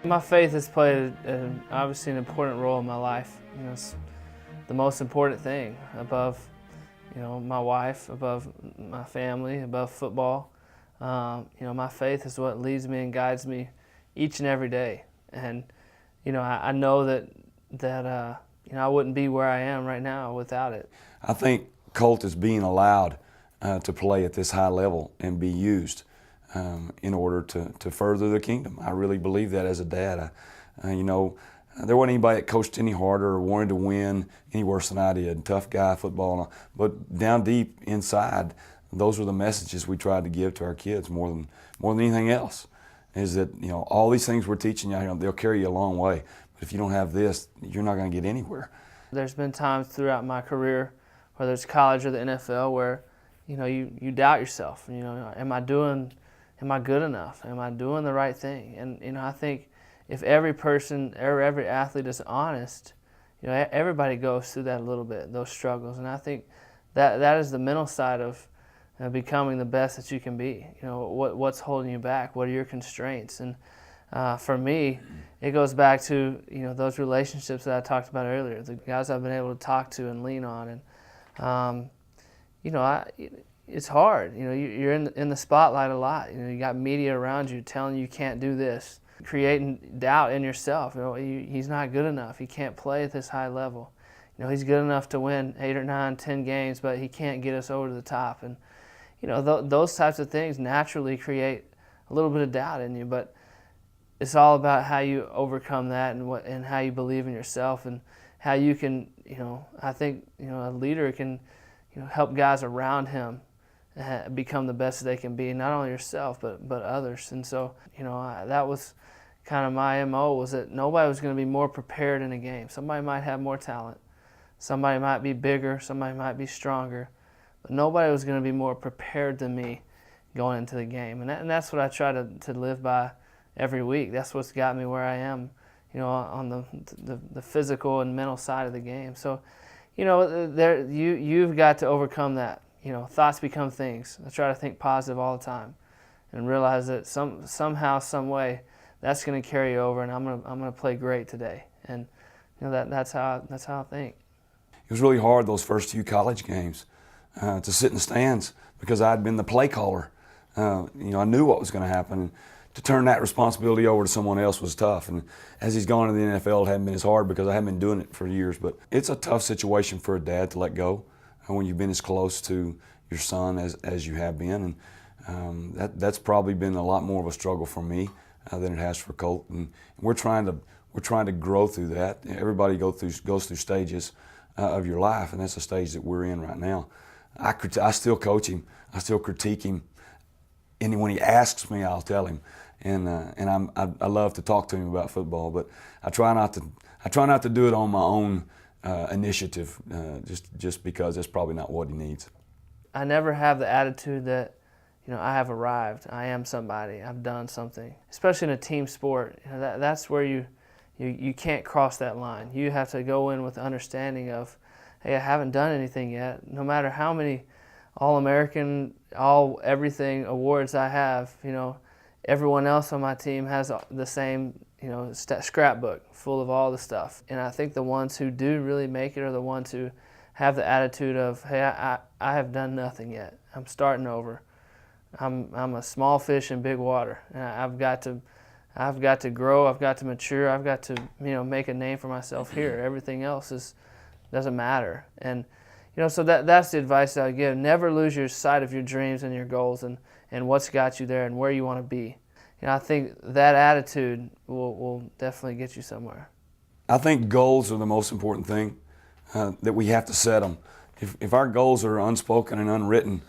My faith has played obviously an important role in my life. It's the most important thing above, my wife, above my family, above football. My faith is what leads me and guides me each and every day. And, I know that I wouldn't be where I am right now without it. I think Colt is being allowed to play at this high level and be used in order to further the kingdom. I really believe that as a dad. There wasn't anybody that coached any harder or wanted to win any worse than I did. Tough guy, football, but down deep inside, those were the messages we tried to give to our kids more than anything else. Is that all these things we're teaching you, they'll carry you a long way. But if you don't have this, you're not going to get anywhere. There's been times throughout my career, whether it's college or the NFL, where you doubt yourself. Am I good enough? Am I doing the right thing? And I think if every person or every athlete is honest, everybody goes through that a little bit, those struggles. And I think that is the mental side of becoming the best that you can be. What's holding you back? What are your constraints? And for me, it goes back to those relationships that I talked about earlier, the guys I've been able to talk to and lean on. And it's hard. You're in the spotlight a lot. You got media around you telling you can't do this, creating doubt in yourself. He's not good enough. He can't play at this high level. He's good enough to win 8 or 9, 10 games, but he can't get us over to the top. And those types of things naturally create a little bit of doubt in you. But it's all about how you overcome that and how you believe in yourself and how you can. I think a leader can help guys around him become the best they can be, not only yourself but others. And so that was kind of my MO, was that nobody was going to be more prepared in a game. Somebody might have more talent, somebody might be bigger, somebody might be stronger, but nobody was going to be more prepared than me going into the game. And that's what I try to live by every week. That's what's got me where I am, on the physical and mental side of the game. So you've got to overcome that. Thoughts become things. I try to think positive all the time, and realize that somehow, some way, that's going to carry over, and I'm gonna play great today. And that's how I think. It was really hard those first few college games to sit in the stands because I'd been the play caller. I knew what was going to happen. To turn that responsibility over to someone else was tough. And as he's gone to the NFL, it hadn't been as hard because I haven't been doing it for years. But it's a tough situation for a dad to let go when you've been as close to your son as you have been. And that's probably been a lot more of a struggle for me than it has for Colt. And we're trying to grow through that. Everybody goes through stages of your life, and that's the stage that we're in right now. I still coach him. I still critique him. And when he asks me, I'll tell him. And I love to talk to him about football, but I try not to do it on my own initiative, just because that's probably not what he needs. I never have the attitude that I have arrived. I am somebody. I've done something. Especially in a team sport, that's where you can't cross that line. You have to go in with the understanding of, hey, I haven't done anything yet. No matter how many All-American, everything awards I have, everyone else on my team has the same, scrapbook full of all the stuff. And I think the ones who do really make it are the ones who have the attitude of, hey, I have done nothing yet. I'm starting over. I'm a small fish in big water, and I've got to grow. I've got to mature. I've got to make a name for myself here. Everything else doesn't matter. And so that's the advice that I give. Never lose your sight of your dreams and your goals and what's got you there and where you want to be. I think that attitude will definitely get you somewhere. I think goals are the most important thing, that we have to set them. If our goals are unspoken and unwritten,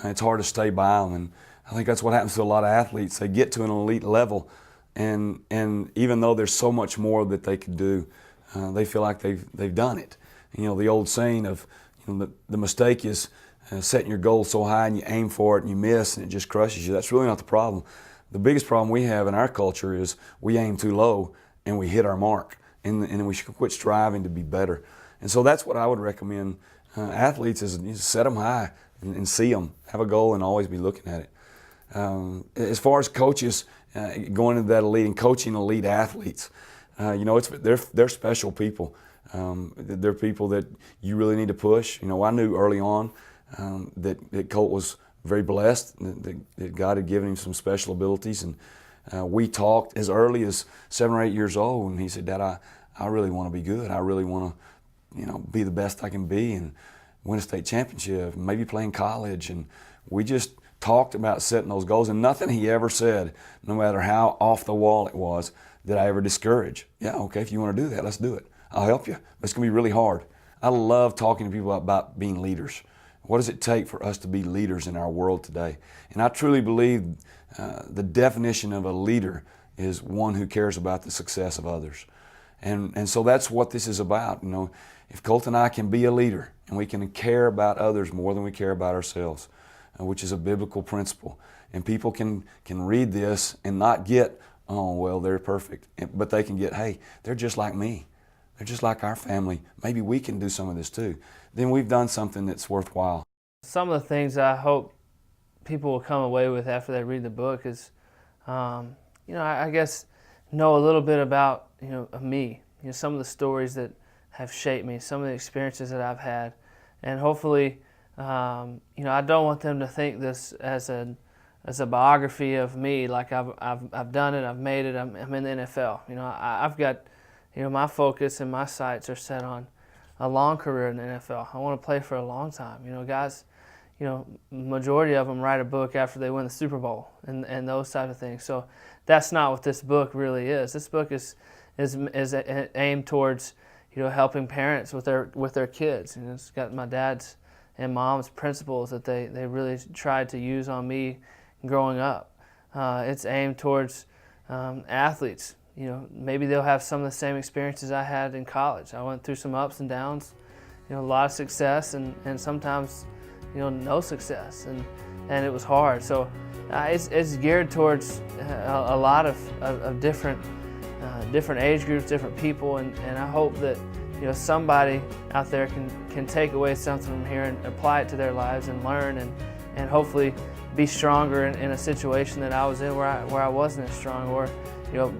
it's hard to stay by them. And I think that's what happens to a lot of athletes. They get to an elite level, and even though there's so much more that they could do, they feel like they've done it. The old saying of the mistake is setting your goal so high and you aim for it and you miss and it just crushes you. That's really not the problem. The biggest problem we have in our culture is we aim too low and we hit our mark, and we should quit striving to be better. And so that's what I would recommend athletes is set them high and see them, have a goal and always be looking at it. As far as coaches going into that elite and coaching elite athletes, they're special people. They're people that you really need to push. I knew early on that Colt was very blessed, that God had given him some special abilities, and we talked as early as 7 or 8 years old, and he said, "Dad, I really want to be good. I really want to, be the best I can be and win a state championship, and maybe play in college." And we just talked about setting those goals, and nothing he ever said, no matter how off the wall it was, did I ever discourage. Yeah, okay, if you want to do that, let's do it. I'll help you, but it's going to be really hard. I love talking to people about being leaders. What does it take for us to be leaders in our world today? And I truly believe the definition of a leader is one who cares about the success of others. And so that's what this is about. If Colt and I can be a leader and we can care about others more than we care about ourselves, which is a biblical principle, and people can read this and not get, "Oh, well, they're perfect," but they can get, "Hey, they're just like me. They're just like our family. Maybe we can do some of this too." Then we've done something that's worthwhile. Some of the things I hope people will come away with after they read the book is, I guess, know a little bit about, of me, some of the stories that have shaped me, some of the experiences that I've had, and hopefully, I don't want them to think this as a biography of me, like I've done it, I've made it, I'm in the NFL. I've got, my focus and my sights are set on a long career in the NFL. I want to play for a long time. Guys, majority of them write a book after they win the Super Bowl and those type of things. So that's not what this book really is. This book is aimed towards, helping parents with their kids. It's got my dad's and mom's principles that they really tried to use on me growing up. It's aimed towards athletes. Maybe they'll have some of the same experiences I had in college. I went through some ups and downs, a lot of success and sometimes, no success, and it was hard. So it's geared towards a lot of different age groups, different people, and I hope that somebody out there can take away something from here and apply it to their lives and learn and hopefully be stronger in a situation that I was in where I wasn't as strong, or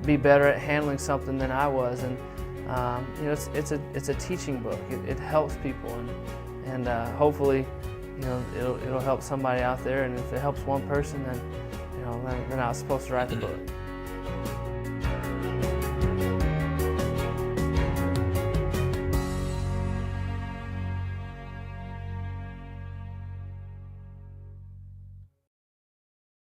be better at handling something than I was. And it's a teaching book. It helps people, and hopefully it'll help somebody out there. And if it helps one person, then I was supposed to write the book.